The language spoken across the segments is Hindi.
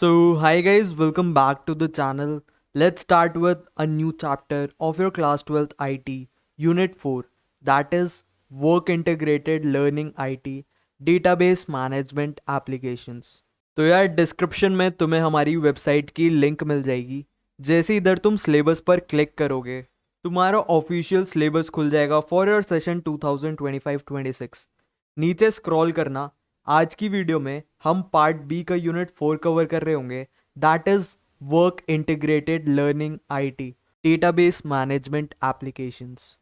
So, hi guys, welcome back to the channel. Let's start with a new chapter of your class 12th IT, Unit 4, that is Work Integrated Learning IT, Database Management Applications. तो यार डिस्क्रिप्शन में तुम्हें हमारी वेबसाइट की लिंक मिल जाएगी। जैसे इधर तुम सिलेबस पर क्लिक करोगे तुम्हारा ऑफिशियल सिलेबस खुल जाएगा फॉर योर सेशन 2025-26। नीचे स्क्रॉल करना। आज की वीडियो में हम पार्ट बी का यूनिट 4 कवर कर रहे होंगे, that is work integrated learning IT database management applications.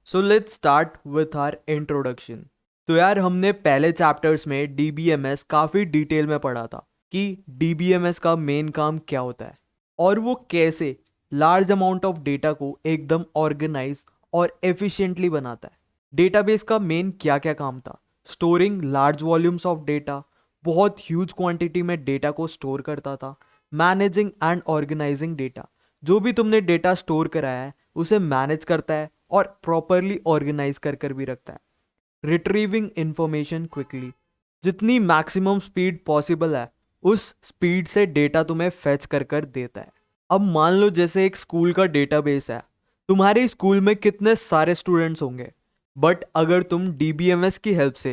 So let's start with our introduction. तो यार हमने पहले चैप्टर्स में डीबीएमएस काफ़ी डिटेल में पढ़ा था कि डीबीएमएस का मेन काम क्या होता है और वो कैसे लार्ज अमाउंट ऑफ डेटा को एकदम ऑर्गेनाइज और एफिशिएंटली बनाता है। डेटाबेस का मेन क्या क्या काम था? Storing large volumes of data, बहुत ह्यूज क्वांटिटी में डेटा को स्टोर करता था। मैनेजिंग एंड ऑर्गेनाइजिंग डेटा, जो भी तुमने डेटा स्टोर कराया है उसे मैनेज करता है और प्रॉपरली ऑर्गेनाइज कर कर भी रखता है। रिट्रीविंग इंफॉर्मेशन क्विकली, जितनी मैक्सिमम स्पीड पॉसिबल है उस स्पीड से डेटा तुम्हें फेच कर कर देता है। अब मान लो जैसे एक स्कूल का डेटाबेस है, तुम्हारे स्कूल में कितने सारे स्टूडेंट्स होंगे, बट अगर तुम डीबीएमएस की हेल्प से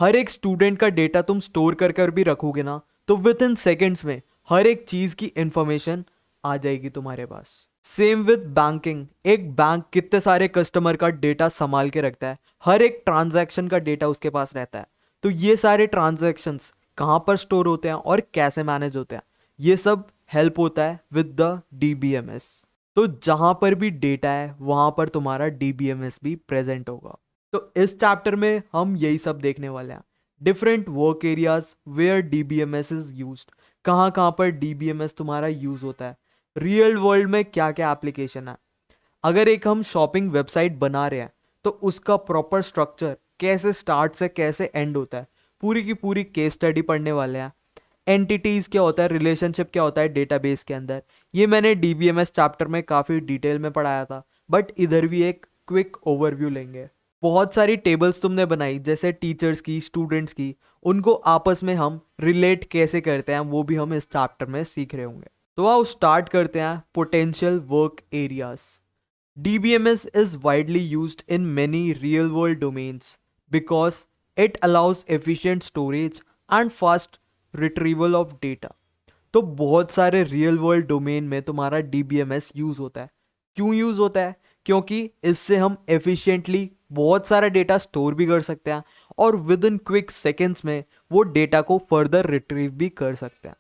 हर एक स्टूडेंट का डेटा तुम स्टोर कर कर भी रखोगे ना, तो विद इन सेकेंड्स में हर एक चीज की इंफॉर्मेशन आ जाएगी तुम्हारे पास। सेम विद बैंकिंग, एक बैंक कितने सारे कस्टमर का डेटा संभाल के रखता है, हर एक ट्रांजैक्शन का डेटा उसके पास रहता है। तो ये सारे ट्रांजैक्शंस कहाँ पर स्टोर होते हैं और कैसे मैनेज होते हैं, ये सब हेल्प होता है विद द डीबीएमएस। तो जहां पर भी डेटा है वहां पर तुम्हारा डीबीएमएस भी प्रेजेंट होगा। तो इस चैप्टर में हम यही सब देखने वाले हैं। Different work areas where DBMS is used, कहाँ कहाँ पर डीबीएमएस तुम्हारा यूज होता है, रियल वर्ल्ड में क्या क्या एप्लीकेशन है। अगर एक हम शॉपिंग वेबसाइट बना रहे हैं तो उसका प्रॉपर स्ट्रक्चर कैसे स्टार्ट से कैसे एंड होता है, पूरी की पूरी केस स्टडी पढ़ने वाले हैं। एंटिटीज क्या होता है, रिलेशनशिप क्या होता है डेटाबेस के अंदर, ये मैंने डीबीएमएस चैप्टर में काफ़ी डिटेल में पढ़ाया था, बट इधर भी एक क्विक ओवरव्यू लेंगे। बहुत सारी टेबल्स तुमने बनाई जैसे टीचर्स की, स्टूडेंट्स की, उनको आपस में हम रिलेट कैसे करते हैं वो भी हम इस चैप्टर में सीख रहे होंगे। तो आओ स्टार्ट करते हैं। Potential work areas. DBMS is widely used in many real-world domains because it allows efficient storage and fast retrieval of data. तो बहुत सारे रियल वर्ल्ड डोमेन में तुम्हारा DBMS यूज होता है। क्यों यूज होता है? क्योंकि इससे हम एफिशिएंटली बहुत सारा डेटा स्टोर भी कर सकते हैं और विद इन क्विक सेकेंड्स में वो डेटा को फर्दर रिट्रीव भी कर सकते हैं।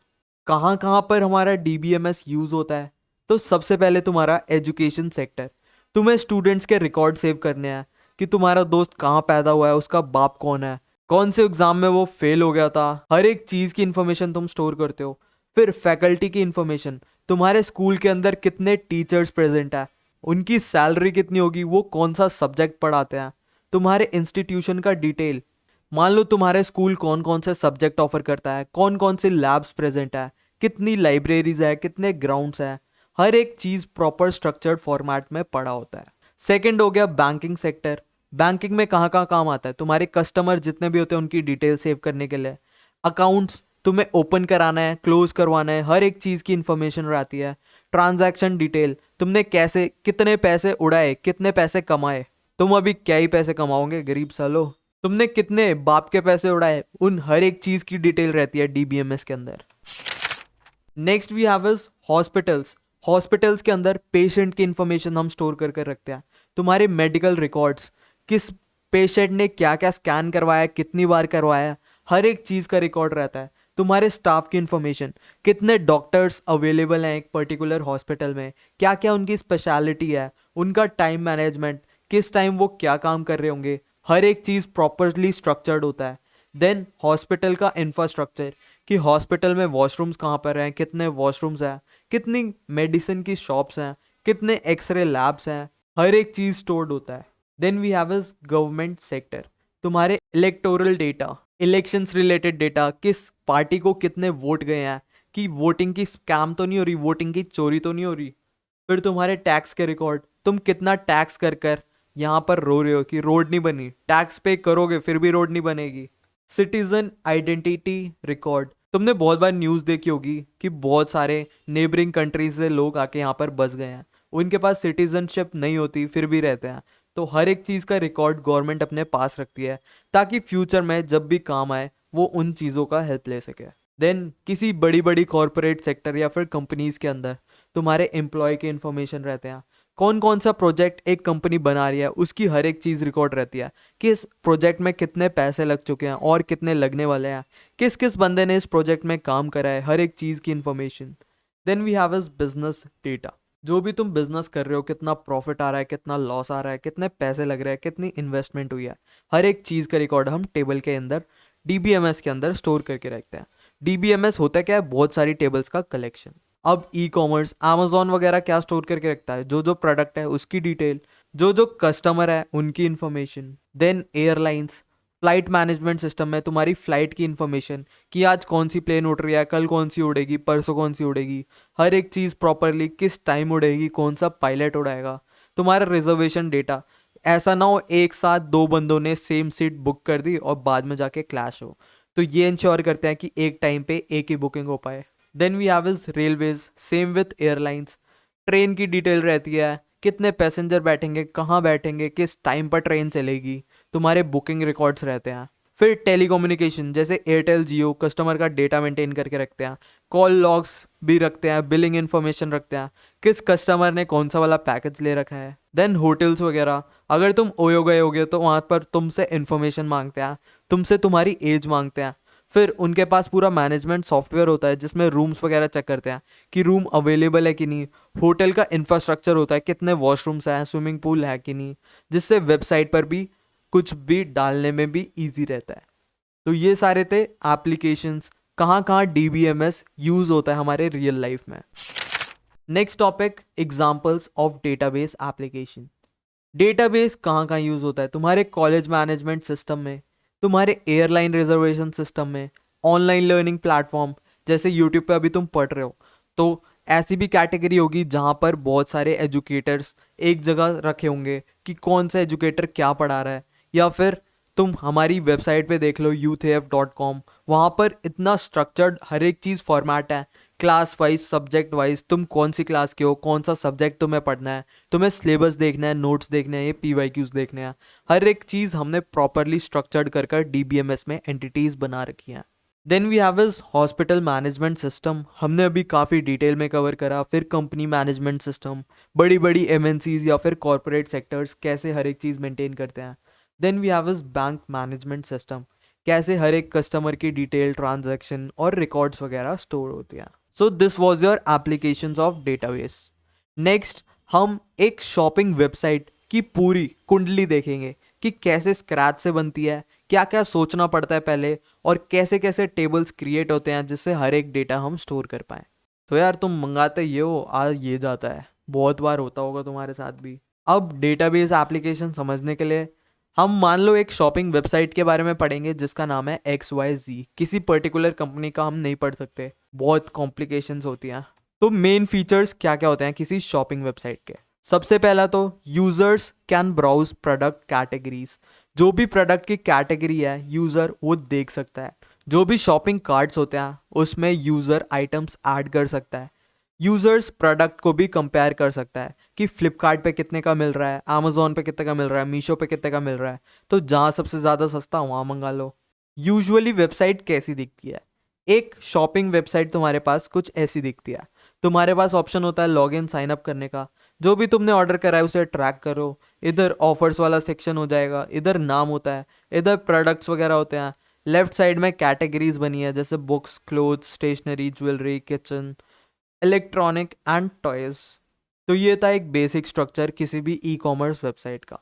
कहाँ कहाँ पर हमारा DBMS यूज होता है? तो सबसे पहले तुम्हारा एजुकेशन सेक्टर। तुम्हें स्टूडेंट्स के रिकॉर्ड सेव करने हैं कि तुम्हारा दोस्त कहाँ पैदा हुआ है, उसका बाप कौन है, कौन से एग्जाम में वो फेल हो गया था, हर एक चीज़ की इन्फॉर्मेशन तुम स्टोर करते हो। फिर फैकल्टी की इन्फॉर्मेशन, तुम्हारे स्कूल के अंदर कितने टीचर्स प्रेजेंट है, उनकी सैलरी कितनी होगी, वो कौन सा सब्जेक्ट पढ़ाते हैं, तुम्हारे इंस्टीट्यूशन का डिटेल। मान लो तुम्हारे स्कूल कौन कौन से सब्जेक्ट ऑफर करता है, कौन कौन से लैब्स प्रेजेंट है, कितनी लाइब्रेरीज है, कितने ग्राउंड्स हैं, हर एक चीज़ प्रॉपर स्ट्रक्चर्ड फॉर्मेट में पड़ा होता है। सेकंड हो गया बैंकिंग सेक्टर। बैंकिंग में कहाँ कहाँ काम आता है? तुम्हारे कस्टमर जितने भी होते हैं उनकी डिटेल सेव करने के लिए। अकाउंट्स तुम्हें ओपन कराना है, क्लोज करवाना है, हर एक चीज़ की इंफॉर्मेशन रहती है। ट्रांजैक्शन डिटेल, तुमने कैसे कितने पैसे उड़ाए, कितने पैसे कमाए, तुम अभी क्या ही पैसे कमाओगे गरीब सालो, तुमने कितने बाप के पैसे उड़ाए, उन हर एक चीज़ की डिटेल रहती है डीबीएमएस के अंदर। Next we have is hospitals. Hospitals के अंदर पेशेंट की इंफॉर्मेशन हम स्टोर कर कर रखते हैं। तुम्हारे मेडिकल रिकॉर्ड्स, किस पेशेंट ने क्या क्या स्कैन करवाया, कितनी बार करवाया, हर एक चीज़ का रिकॉर्ड रहता है। तुम्हारे स्टाफ की इंफॉर्मेशन, कितने डॉक्टर्स अवेलेबल हैं एक पर्टिकुलर हॉस्पिटल में, क्या क्या उनकी स्पेशलिटी है, उनका टाइम मैनेजमेंट, किस टाइम वो क्या काम कर रहे होंगे, हर एक चीज़ प्रॉपरली स्ट्रक्चर्ड होता है। देन हॉस्पिटल का इंफ्रास्ट्रक्चर, कि हॉस्पिटल में वॉशरूम्स कहाँ पर हैं, कितने वॉशरूम्स हैं, कितनी मेडिसिन की शॉप्स हैं, कितने एक्सरे लैब्स हैं, हर एक चीज़ स्टोर्ड होता है। Then we have is government sector. तुम्हारे electoral data, elections related data, किस पार्टी को कितने वोट गए हैं, कि वोटिंग की स्कैम तो नहीं हो रही, वोटिंग की चोरी तो नहीं हो रही। फिर तुम्हारे टैक्स के रिकॉर्ड, तुम कितना टैक्स कर कर यहाँ पर रो रहे हो कि रोड नहीं बनी, टैक्स पे करोगे फिर भी रोड नहीं बनेगी। सिटीजन आइडेंटिटी रिकॉर्ड, तुमने बहुत बार न्यूज़ देखी होगी कि बहुत सारे नेबरिंग कंट्रीज से लोग आके यहाँ पर बस गए हैं, उनके पास सिटीजनशिप नहीं होती फिर भी रहते हैं। तो हर एक चीज़ का रिकॉर्ड गवर्नमेंट अपने पास रखती है ताकि फ्यूचर में जब भी काम आए वो उन चीज़ों का हेल्प ले सके। देन किसी बड़ी बड़ी कॉरपोरेट सेक्टर या फिर कंपनीज के अंदर तुम्हारे एम्प्लॉय के इन्फॉर्मेशन रहते हैं। कौन कौन सा प्रोजेक्ट एक कंपनी बना रही है उसकी हर एक चीज़ रिकॉर्ड रहती है, किस प्रोजेक्ट में कितने पैसे लग चुके हैं और कितने लगने वाले हैं, किस किस बंदे ने इस प्रोजेक्ट में काम करा है, हर एक चीज़ की information. Then we have is business data. जो भी तुम बिजनेस कर रहे हो, कितना प्रॉफिट आ रहा है, कितना लॉस आ रहा है, कितने पैसे लग रहे हैं, कितनी इन्वेस्टमेंट हुई है, हर एक चीज़ का रिकॉर्ड हम टेबल के अंदर डीबीएमएस के अंदर स्टोर करके रखते हैं। डीबीएमएस होता क्या है? बहुत सारी टेबल्स का कलेक्शन। अब ई कॉमर्स अमेजोन वगैरह क्या स्टोर करके रखता है? जो जो प्रोडक्ट है उसकी डिटेल, जो जो कस्टमर है उनकी information. Then airlines, flight management system में तुम्हारी फ्लाइट की इन्फॉर्मेशन कि आज कौन सी प्लेन उड़ रही है, कल कौन सी उड़ेगी, परसों कौन सी उड़ेगी, हर एक चीज़ प्रॉपरली किस टाइम उड़ेगी, कौन सा पायलट उड़ाएगा। तुम्हारा रिजर्वेशन डेटा, ऐसा ना हो एक साथ दो बंदों ने सेम सीट बुक कर दी और बाद में जाके क्लैश हो। तो ये इंश्योर करते हैं कि एक टाइम पे एक ही बुकिंग हो पाए। Then we have is railways, same with airlines. Train की डिटेल रहती है, कितने पैसेंजर बैठेंगे, कहाँ बैठेंगे, किस टाइम पर ट्रेन चलेगी, तुम्हारे बुकिंग रिकॉर्ड्स रहते हैं। फिर टेलीकम्युनिकेशन, जैसे एयरटेल जियो कस्टमर का डेटा मेंटेन करके रखते हैं, कॉल लॉग्स भी रखते हैं, बिलिंग इन्फॉर्मेशन रखते हैं, किस कस्टमर ने कौन सा वाला पैकेज ले रखा है। देन होटल्स वगैरह, अगर तुम ओयो गए होगे तो वहाँ पर तुमसे इन्फॉर्मेशन मांगते हैं, तुमसे तुम्हारी एज मांगते हैं। फिर उनके पास पूरा मैनेजमेंट सॉफ्टवेयर होता है जिसमें रूम्स वगैरह चेक करते हैं कि रूम अवेलेबल है कि नहीं। होटल का इंफ्रास्ट्रक्चर होता है, कितने वॉशरूम्स हैं, स्विमिंग पूल है कि नहीं, जिससे वेबसाइट पर भी कुछ भी डालने में भी ईजी रहता है। तो ये सारे थे एप्लीकेशंस, कहाँ कहाँ डीबीएमएस यूज होता है हमारे रियल लाइफ में। Next topic, examples of database application. Database कहाँ कहाँ यूज होता है? तुम्हारे कॉलेज मैनेजमेंट सिस्टम में, तुम्हारे एयरलाइन रिजर्वेशन सिस्टम में, ऑनलाइन लर्निंग प्लेटफॉर्म, जैसे यूट्यूब पे अभी तुम पढ़ रहे हो तो ऐसी भी कैटेगरी होगी जहाँ पर बहुत सारे एजुकेटर्स एक जगह रखे होंगे कि कौन सा एजुकेटर क्या पढ़ा रहा है। या फिर तुम हमारी वेबसाइट पे देख लो youthaf.com, वहाँ पर इतना स्ट्रक्चर्ड हर एक चीज़ फॉर्मेट है, क्लास वाइज, सब्जेक्ट वाइज, तुम कौन सी क्लास के हो, कौन सा सब्जेक्ट तुम्हें पढ़ना है, तुम्हें सिलेबस देखना है, नोट्स देखने हैं, ये पीवाईक्यूज देखने हैं, हर एक चीज़ हमने प्रॉपरली स्ट्रक्चर्ड कर कर डीबीएमएस में एंटिटीज़ बना रखी हैं। Then we have is hospital management system, हमने अभी काफ़ी डिटेल में कवर करा। फिर कंपनी मैनेजमेंट सिस्टम, बड़ी बड़ी एमएनसीज या फिर कॉरपोरेट सेक्टर्स कैसे हर एक चीज़ मेंटेन करते हैं। Then we have is bank management system, कैसे हर एक कस्टमर की डिटेल, ट्रांजैक्शन और रिकॉर्ड्स वगैरह स्टोर होती हैं। So this was your applications of database. Next हम एक शॉपिंग वेबसाइट की पूरी कुंडली देखेंगे कि कैसे स्क्रैच से बनती है, क्या क्या सोचना पड़ता है पहले, और कैसे कैसे टेबल्स क्रिएट होते हैं जिससे हर एक डेटा हम स्टोर कर पाएँ। तो यार तुम मंगाते ये हो, आज ये जाता है, बहुत बार होता होगा तुम्हारे साथ भी। अब डेटाबेस एप्लीकेशन समझने के लिए हम मान लो एक शॉपिंग वेबसाइट के बारे में पढ़ेंगे जिसका नाम है XYZ। किसी पर्टिकुलर कंपनी का हम नहीं पढ़ सकते, बहुत कॉम्प्लिकेशंस होती हैं। तो मेन फीचर्स क्या क्या होते हैं किसी शॉपिंग वेबसाइट के? सबसे पहला तो users can browse product categories, जो भी प्रोडक्ट की कैटेगरी है यूज़र वो देख सकता है। जो भी शॉपिंग कार्ट्स होते हैं उसमें यूज़र आइटम्स ऐड कर सकता है। यूज़र्स प्रोडक्ट को भी कंपेयर कर सकता है कि फ्लिपकार्ट पे कितने का मिल रहा है, अमेजोन पे कितने का मिल रहा है, मीशो पे कितने का मिल रहा है, तो जहाँ सबसे ज़्यादा सस्ता वहाँ मंगा लो। यूजुअली वेबसाइट कैसी दिखती है? एक शॉपिंग वेबसाइट तुम्हारे पास कुछ ऐसी दिखती है। तुम्हारे पास ऑप्शन होता है लॉग इन साइन अप करने का, जो भी तुमने ऑर्डर करा है उसे ट्रैक करो। इधर ऑफर्स वाला सेक्शन हो जाएगा, इधर नाम होता है, इधर प्रोडक्ट्स वगैरह होते हैं। लेफ्ट साइड में कैटेगरीज बनी है जैसे books, clothes, stationery, jewellery, kitchen, electronic and toys. तो ये था एक बेसिक स्ट्रक्चर किसी भी ई कॉमर्स वेबसाइट का।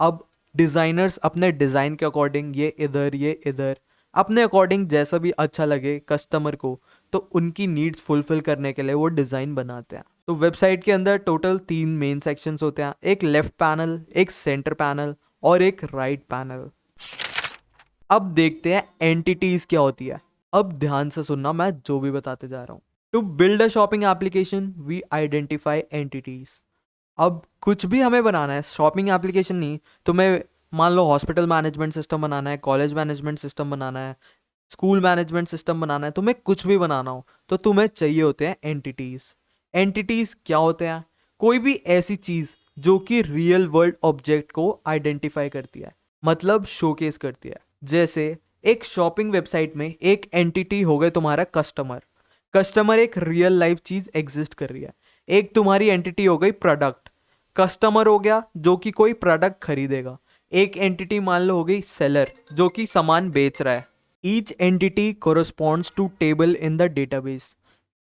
अब डिज़ाइनर्स अपने डिज़ाइन के अकॉर्डिंग, ये इधर अपने अकॉर्डिंग जैसा भी अच्छा लगे कस्टमर को, तो उनकी नीड्स फुलफिल करने के लिए वो डिज़ाइन बनाते हैं। तो वेबसाइट के अंदर टोटल 3 मेन सेक्शंस होते हैं, एक लेफ्ट पैनल, एक सेंटर पैनल और एक राइट पैनल। अब देखते हैं एंटिटीज क्या होती है। अब ध्यान से सुनना, मैं जो भी बताते जा रहा हूँ। To build a shopping application we identify entities. अब कुछ भी हमें बनाना है, शॉपिंग एप्लीकेशन नहीं, तुम्हें मान लो हॉस्पिटल मैनेजमेंट सिस्टम बनाना है, कॉलेज मैनेजमेंट सिस्टम बनाना है, स्कूल मैनेजमेंट सिस्टम बनाना है, तुम्हें कुछ भी बनाना हो तो तुम्हें चाहिए होते हैं एंटिटीज। एंटिटीज क्या होते हैं? कोई भी ऐसी चीज जो कि रियल वर्ल्ड ऑब्जेक्ट को आइडेंटिफाई करती है, मतलब शोकेस करती है। जैसे एक शॉपिंग वेबसाइट में एक एंटिटी हो गए तुम्हारा कस्टमर। कस्टमर एक रियल लाइफ चीज एग्जिस्ट कर रही है। एक तुम्हारी एंटिटी हो गई प्रोडक्ट। कस्टमर हो गया जो कि कोई प्रोडक्ट खरीदेगा। एक एंटिटी मान लो हो गई सेलर, जो कि सामान बेच रहा है। Each entity corresponds to table in the database.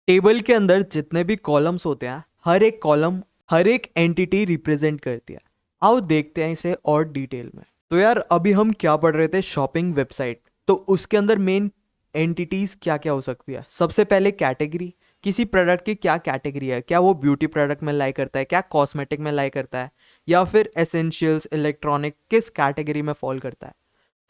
Table के अंदर जितने भी कॉलम्स होते हैं, हर एक कॉलम हर एक एंटिटी रिप्रेजेंट करती है। आओ देखते हैं इसे और डिटेल में। तो यार अभी हम क्या पढ़ रहे थे, शॉपिंग वेबसाइट। तो उसके अंदर मेन एंटिटीज क्या क्या हो सकती है? सबसे पहले कैटेगरी। किसी प्रोडक्ट की क्या कैटेगरी है, क्या वो ब्यूटी प्रोडक्ट में लाई करता है, क्या कॉस्मेटिक में लाई करता है, या फिर एसेंशियल्स, इलेक्ट्रॉनिक, किस कैटेगरी में फॉल करता है।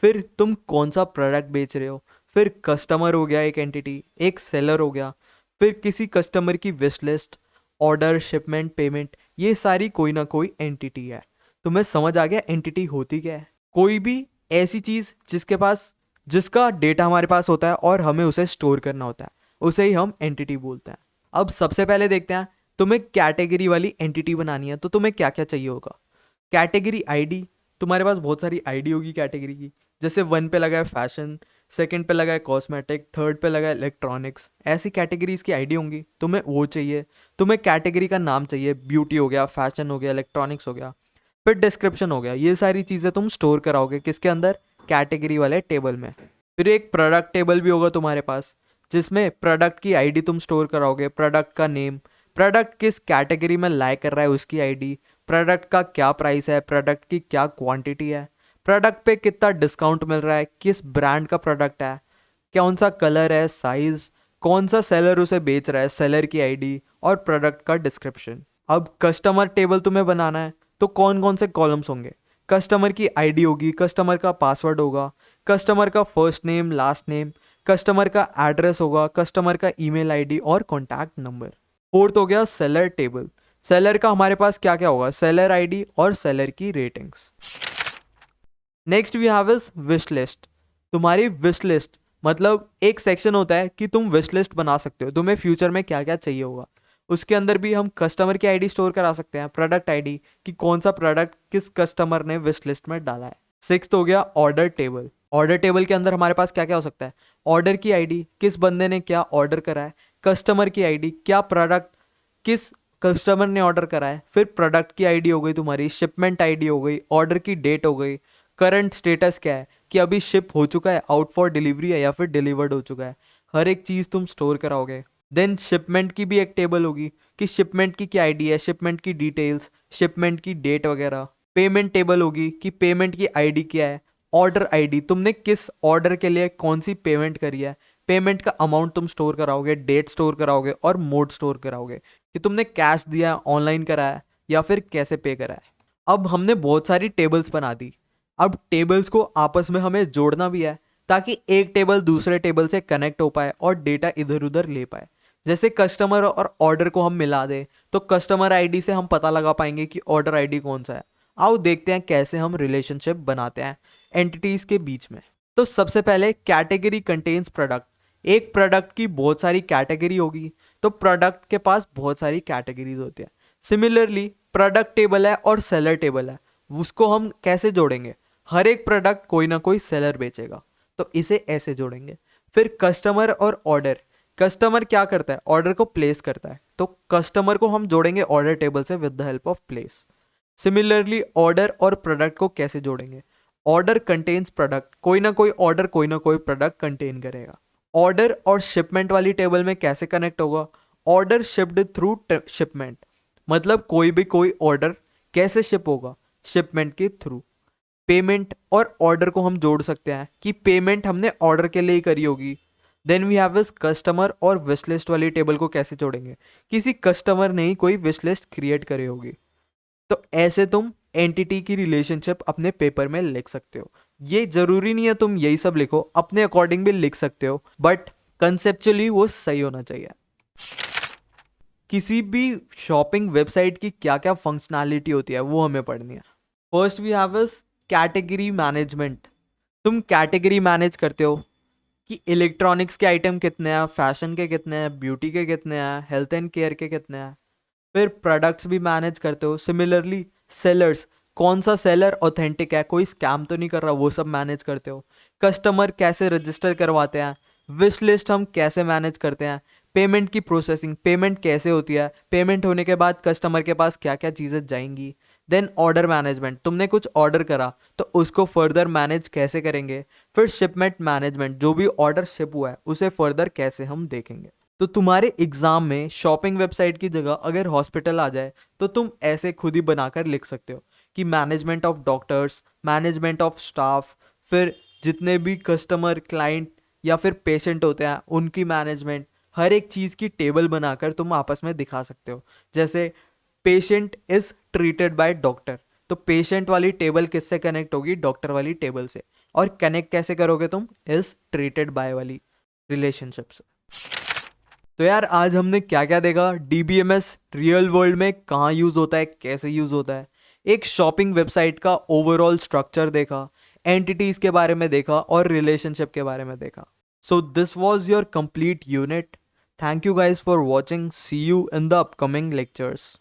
फिर तुम कौन सा प्रोडक्ट बेच रहे हो। फिर कस्टमर हो गया एक एंटिटी, एक सेलर हो गया। फिर किसी कस्टमर की wish list, order, shipment, payment, ये सारी कोई ना कोई एंटिटी है। तुम्हें समझ आ गया एंटिटी होती क्या है? कोई भी ऐसी चीज जिसका डेटा हमारे पास होता है और हमें उसे स्टोर करना होता है, उसे ही हम एंटिटी बोलते हैं। अब सबसे पहले देखते हैं, तुम्हें कैटेगरी वाली एंटिटी बनानी है तो तुम्हें क्या क्या चाहिए होगा। Category ID. तुम्हारे पास बहुत सारी आईडी होगी कैटेगरी की। जैसे 1 पे लगा है फैशन, सेकंड पे लगा है कॉस्मेटिक, थर्ड पे लगा है इलेक्ट्रॉनिक्स। ऐसी कैटेगरीज की आईडी होंगी, तुम्हें वो चाहिए। तुम्हें कैटेगरी का नाम चाहिए, ब्यूटी हो गया, फैशन हो गया, इलेक्ट्रॉनिक्स हो गया। फिर डिस्क्रिप्शन हो गया। ये सारी चीज़ें तुम स्टोर कराओगे किसके अंदर? कैटेगरी वाले टेबल में। फिर एक प्रोडक्ट टेबल भी होगा तुम्हारे पास, जिसमें प्रोडक्ट की आईडी तुम स्टोर कराओगे, प्रोडक्ट का नेम, प्रोडक्ट किस कैटेगरी में लाई कर रहा है उसकी आईडी, प्रोडक्ट का क्या प्राइस है, प्रोडक्ट की क्या क्वांटिटी है, प्रोडक्ट पे कितना डिस्काउंट मिल रहा है, किस ब्रांड का प्रोडक्ट है, कौन सा कलर है, साइज, कौन सा सेलर उसे बेच रहा है, सेलर की आईडी और प्रोडक्ट का डिस्क्रिप्शन। अब कस्टमर टेबल तुम्हें बनाना है तो कौन कौन से कॉलम्स होंगे? कस्टमर की आईडी होगी, कस्टमर का पासवर्ड होगा, कस्टमर का first name, last name, customer का एड्रेस होगा, कस्टमर का ईमेल आईडी और कॉन्टैक्ट नंबर। फोर्थ हो गया सेलर टेबल। सेलर का हमारे पास क्या क्या होगा? सेलर आईडी और सेलर की ratings. Next we have is wish list. तुम्हारी विश लिस्ट मतलब एक सेक्शन होता है कि तुम विश लिस्ट बना सकते हो, तुम्हें फ्यूचर में क्या क्या चाहिए होगा। उसके अंदर भी हम कस्टमर की आईडी स्टोर करा सकते हैं, प्रोडक्ट आईडी कि कौन सा प्रोडक्ट किस कस्टमर ने विश लिस्ट में डाला है। सिक्स्थ हो गया ऑर्डर टेबल। ऑर्डर टेबल के अंदर हमारे पास क्या क्या हो सकता है? ऑर्डर की आईडी, किस बंदे ने क्या ऑर्डर करा है, कस्टमर की आईडी, क्या प्रोडक्ट किस कस्टमर ने ऑर्डर करा है, फिर प्रोडक्ट की आईडी हो गई तुम्हारी, शिपमेंट आईडी हो गई, ऑर्डर की डेट हो गई, करंट स्टेटस क्या है कि अभी शिप हो चुका है, आउट फॉर डिलीवरी है या फिर डिलीवर्ड हो चुका है। हर एक चीज़ तुम स्टोर कराओगे। देन शिपमेंट की भी एक टेबल होगी कि शिपमेंट की क्या आईडी है, शिपमेंट की डिटेल्स, शिपमेंट की डेट वगैरह। पेमेंट टेबल होगी कि पेमेंट की आईडी क्या है, ऑर्डर आईडी, तुमने किस ऑर्डर के लिए कौन सी पेमेंट करी है, पेमेंट का अमाउंट तुम स्टोर कराओगे, डेट स्टोर कराओगे और मोड स्टोर कराओगे कि तुमने कैश दिया, ऑनलाइन कराया या फिर कैसे पे करा है। अब हमने बहुत सारी टेबल्स बना दी। अब टेबल्स को आपस में हमें जोड़ना भी है ताकि एक टेबल दूसरे टेबल से कनेक्ट हो पाए और डेटा इधर उधर ले पाए। जैसे कस्टमर और ऑर्डर को हम मिला दें तो कस्टमर आईडी से हम पता लगा पाएंगे कि ऑर्डर आईडी कौन सा है। आओ देखते हैं कैसे हम रिलेशनशिप बनाते हैं एंटिटीज के बीच में। तो सबसे पहले कैटेगरी कंटेन्स प्रोडक्ट। एक प्रोडक्ट की बहुत सारी कैटेगरी होगी तो प्रोडक्ट के पास बहुत सारी कैटेगरीज होती है। सिमिलरली प्रोडक्ट टेबल है और सेलर टेबल है, उसको हम कैसे जोड़ेंगे? हर एक प्रोडक्ट कोई ना कोई सेलर बेचेगा तो इसे ऐसे जोड़ेंगे। फिर कस्टमर और ऑर्डर। कस्टमर क्या करता है? ऑर्डर को प्लेस करता है तो कस्टमर को हम जोड़ेंगे ऑर्डर टेबल से with the help of place. Similarly order और प्रोडक्ट को कैसे जोड़ेंगे? ऑर्डर कंटेन्स प्रोडक्ट, कोई ना कोई ऑर्डर कोई ना कोई प्रोडक्ट कंटेन करेगा। ऑर्डर और शिपमेंट वाली टेबल में कैसे कनेक्ट होगा? ऑर्डर शिप्ड थ्रू शिपमेंट, मतलब कोई ऑर्डर कैसे शिप होगा? शिपमेंट के थ्रू। पेमेंट और ऑर्डर को हम जोड़ सकते हैं कि पेमेंट हमने ऑर्डर के लिए ही करी होगी। देन वी हैव इस कस्टमर और विश लिस्ट वाली टेबल को कैसे जोड़ेंगे? किसी कस्टमर ने ही कोई विश लिस्ट क्रिएट करी होगी। तो ऐसे तुम एंटिटी की रिलेशनशिप अपने पेपर में लिख सकते हो। ये जरूरी नहीं है तुम यही सब लिखो, अपने अकॉर्डिंग भी लिख सकते हो, बट कंसेप्चुअली वो सही होना चाहिए। किसी भी शॉपिंग वेबसाइट की क्या क्या फंक्शनैलिटी होती है वो हमें पढ़नी है। First we have is category management. तुम कैटेगरी मैनेज करते हो कि इलेक्ट्रॉनिक्स के आइटम कितने हैं, फैशन के कितने हैं, ब्यूटी के कितने हैं, हेल्थ एंड केयर के कितने हैं। फिर प्रोडक्ट्स भी मैनेज करते हो। सिमिलरली सेलर्स, कौन सा सेलर ऑथेंटिक है, कोई स्कैम तो नहीं कर रहा, वो सब मैनेज करते हो। कस्टमर कैसे रजिस्टर करवाते हैं, विश लिस्ट हम कैसे मैनेज करते हैं, पेमेंट की प्रोसेसिंग, पेमेंट कैसे होती है, पेमेंट होने के बाद कस्टमर के पास क्या क्या चीज़ें जाएंगी। देन ऑर्डर मैनेजमेंट, तुमने कुछ ऑर्डर करा तो उसको फर्दर मैनेज कैसे करेंगे। फिर शिपमेंट मैनेजमेंट, जो भी ऑर्डर शिप हुआ है उसे फर्दर कैसे हम देखेंगे। तो तुम्हारे एग्जाम में शॉपिंग वेबसाइट की जगह अगर हॉस्पिटल आ जाए तो तुम ऐसे खुद ही बनाकर लिख सकते हो कि management of doctors, management of staff, फिर जितने भी कस्टमर, क्लाइंट या फिर पेशेंट होते हैं उनकी मैनेजमेंट, हर एक चीज़ की टेबल बनाकर तुम आपस में दिखा सकते हो। जैसे patient is treated by doctor, तो पेशेंट वाली टेबल किससे कनेक्ट होगी, डॉक्टर वाली टेबल से। और कनेक्ट कैसे करोगे तुम, इज ट्रीटेड बाय वाली रिलेशनशिप से। तो यार आज हमने क्या क्या देखा, डीबीएमएस रियल वर्ल्ड में कहाँ यूज होता है, कैसे यूज होता है, एक शॉपिंग वेबसाइट का ओवरऑल स्ट्रक्चर देखा, एंटिटीज के बारे में देखा और रिलेशनशिप के बारे में देखा। So this was your complete unit. Thank you guys for watching, see you in the upcoming lectures.